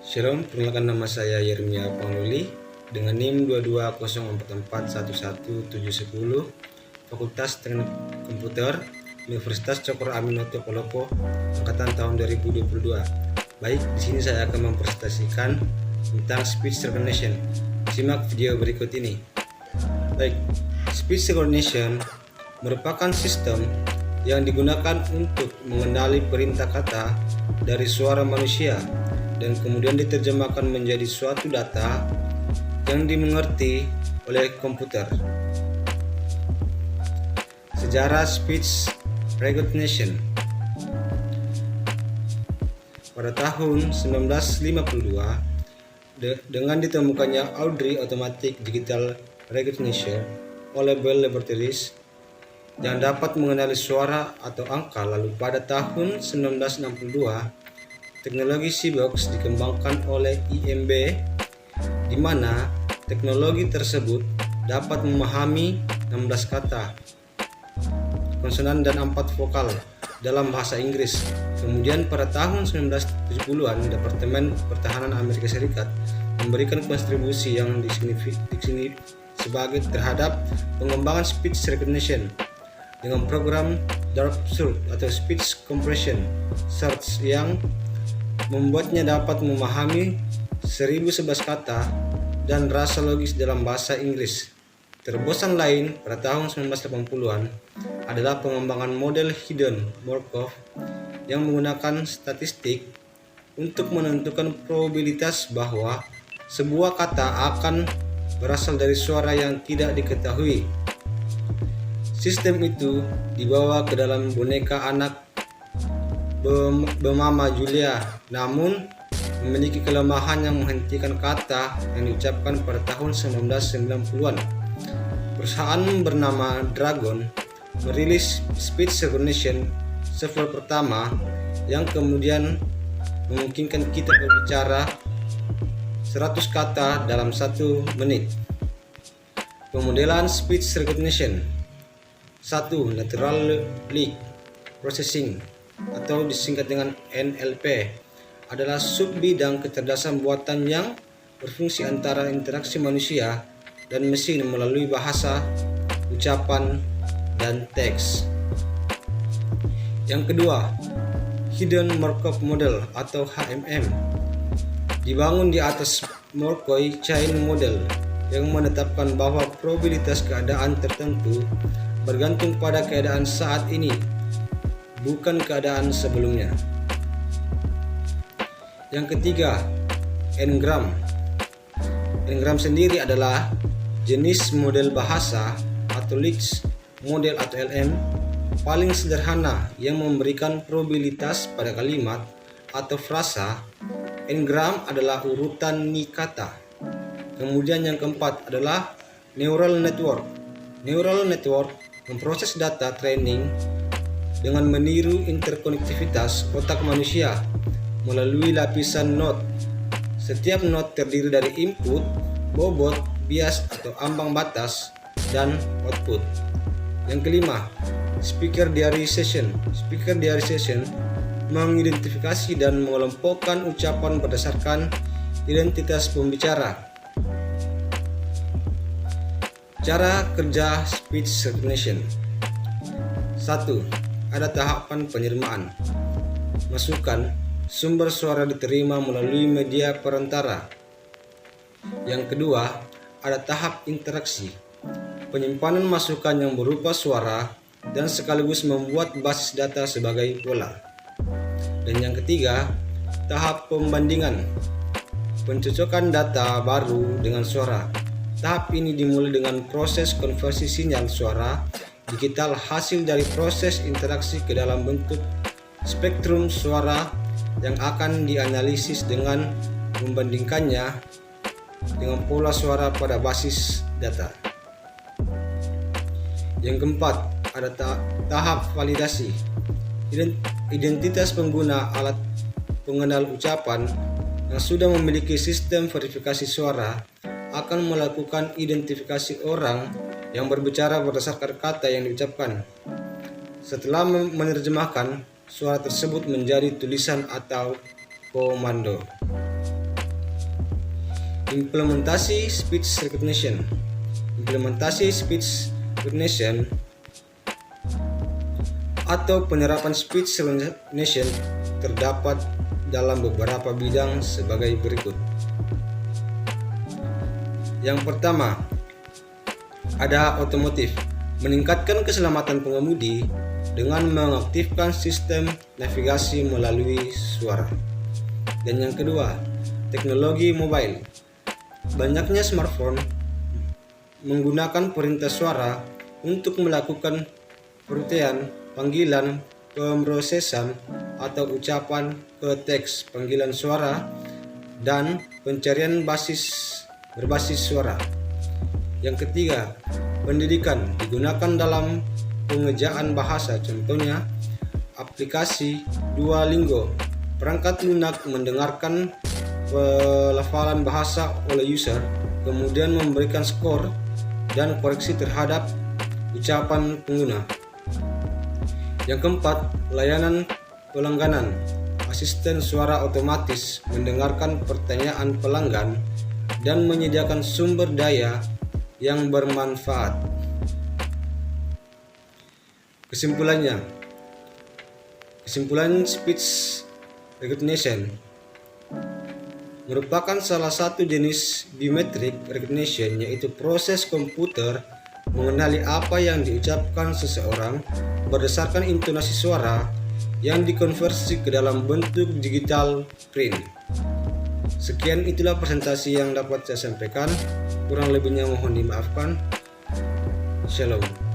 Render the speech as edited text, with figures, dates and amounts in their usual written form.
Shalom, perkenalkan nama saya Yeremia Pangluli dengan NIM 2204411710, Fakultas Teknik Komputer, Universitas Cokro Aminoto Palopo, angkatan tahun 2022. Baik, di sini saya akan mempresentasikan tentang speech recognition. Simak video berikut ini. Baik, speech recognition merupakan sistem yang digunakan untuk mengenali perintah kata dari suara manusia dan kemudian diterjemahkan menjadi suatu data yang dimengerti oleh komputer. Sejarah speech recognition. Pada tahun 1952, dengan ditemukannya Audrey Automatic Digital Recognition oleh Bell Laboratories yang dapat mengenali suara atau angka, lalu pada tahun 1962 teknologi C-Box dikembangkan oleh IMB, di mana teknologi tersebut dapat memahami 16 kata konsonan dan 4 vokal dalam bahasa Inggris. Kemudian pada tahun 1970-an, Departemen Pertahanan Amerika Serikat memberikan kontribusi yang signifikan sebagai terhadap pengembangan speech recognition dengan program Dark Search atau Speech Compression Search yang membuatnya dapat memahami 1011 kata dan rasa logis dalam bahasa Inggris. Terobosan lain pada tahun 1980-an adalah pengembangan model hidden Markov yang menggunakan statistik untuk menentukan probabilitas bahwa sebuah kata akan berasal dari suara yang tidak diketahui. Sistem itu dibawa ke dalam boneka anak bernama Julia, namun memiliki kelemahan yang menghentikan kata yang diucapkan pada tahun 1990-an. Perusahaan bernama Dragon merilis speech recognition software pertama yang kemudian memungkinkan kita berbicara 100 kata dalam 1 menit. Pemodelan speech recognition. 1. Natural Language Processing atau disingkat dengan NLP adalah subbidang kecerdasan buatan yang berfungsi antara interaksi manusia dan mesin melalui bahasa, ucapan, dan teks. Yang kedua, Hidden Markov Model atau HMM dibangun di atas Markov Chain Model yang menetapkan bahwa probabilitas keadaan tertentu bergantung pada keadaan saat ini, bukan keadaan sebelumnya. Yang ketiga, N-gram. N-gram sendiri adalah jenis model bahasa atau Leaks model atau LM paling sederhana yang memberikan probabilitas pada kalimat atau frasa. N-gram adalah urutan kata. Kemudian yang keempat adalah neural network. Neural network memproses data training dengan meniru interkonektivitas otak manusia melalui lapisan node. Setiap node terdiri dari input, bobot, bias atau ambang batas, dan output. Yang kelima, speaker diarization. Speaker diarization mengidentifikasi dan mengelompokkan ucapan berdasarkan identitas pembicara. Cara kerja speech recognition. 1. Ada tahapan penerimaan. Masukan sumber suara diterima melalui media perantara. Yang kedua, ada tahap interaksi. Penyimpanan masukan yang berupa suara dan sekaligus membuat basis data sebagai pola. Dan yang ketiga, tahap pembandingan. Pencocokan data baru dengan suara. Tahap ini dimulai dengan proses konversi sinyal suara digital hasil dari proses interaksi ke dalam bentuk spektrum suara yang akan dianalisis dengan membandingkannya dengan pola suara pada basis data. Yang keempat, ada tahap validasi. Identitas pengguna alat pengenal ucapan yang sudah memiliki sistem verifikasi suara akan melakukan identifikasi orang yang berbicara berdasarkan kata yang diucapkan. Setelah menerjemahkan suara tersebut menjadi tulisan atau komando. Implementasi speech recognition. Implementasi speech recognition atau penerapan speech recognition terdapat dalam beberapa bidang sebagai berikut. Yang pertama, ada otomotif, meningkatkan keselamatan pengemudi dengan mengaktifkan sistem navigasi melalui suara. Dan yang kedua, teknologi mobile. Banyaknya smartphone menggunakan perintah suara untuk melakukan perutian, panggilan, pemrosesan atau ucapan ke teks, panggilan suara, dan pencarian berbasis suara. Yang ketiga, pendidikan digunakan dalam pengejaan bahasa, contohnya aplikasi Duolingo. Perangkat lunak mendengarkan pelafalan bahasa oleh user, kemudian memberikan skor dan koreksi terhadap ucapan pengguna. Yang keempat, layanan pelangganan. Asisten suara otomatis mendengarkan pertanyaan pelanggan dan menyediakan sumber daya yang bermanfaat. Kesimpulan speech recognition merupakan salah satu jenis biometric recognition, yaitu proses komputer mengenali apa yang diucapkan seseorang berdasarkan intonasi suara yang dikonversi ke dalam bentuk digital print. Sekian, itulah presentasi yang dapat saya sampaikan. Kurang lebihnya mohon dimaafkan. Shalom.